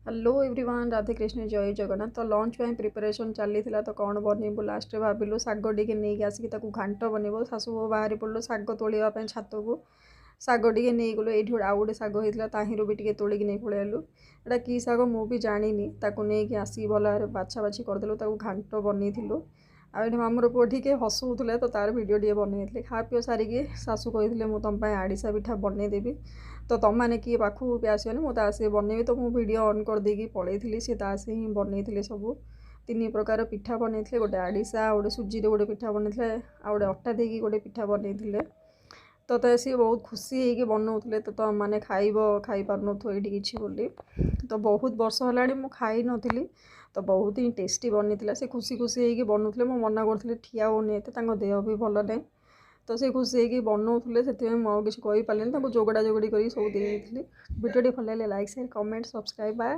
Hello everyone Radhe Krishna जय जगन्नाथ तो lunch पे प्रिपरेशन चली तो कौन बनइबू लास्ट भाविलु शाग टे नहीं आसिक घाट बनइब शाशु बाहरी पड़ू शाग तोड़ापी छात को शाग टे नहीं गलु ये आउ गोटे शाग होता ताहिरू भी टे तोड़िक नहीं पलैलु एटा कि शाग मुझे जानी नहीं आसिक भल भाव बाछा बाछी करदेलु घाट बनईलु आठ मामूर पुओ टे हसुले तो तार भिड टे बनई खा पी सारिकी शाशु कही मुझे तुम आड़िशा पिठा बनईदेवी तो तुम मैंने किए पाखु भी आसोनी मुझे आसे बनइबी तो मुझे वीडियो ऑन करदेगी पलैली सी तासे ही बनई सब तीन प्रकार पिठा बनई गोटे आड़िशा गोटे सुजी गोटे पिठा बनई आ गए अटा देकी गोटे पिठा बनई तो सी बहुत खुशी होगी बनाऊे तो तुम मैंने खाई पार नो ये किसी बोली तो बहुत वर्ष है खाई नी तो बहुत ही टेस्टी बनी से खुशी खुशी होगी बनाऊे मो मना करी ठिया होनी देह भी भल ना तो से खुशी होगी बनाऊे से मुझे किसी कही पारे जोगड़ा जोगड़ी कर सब भिडियो भल like share comment subscribe bye.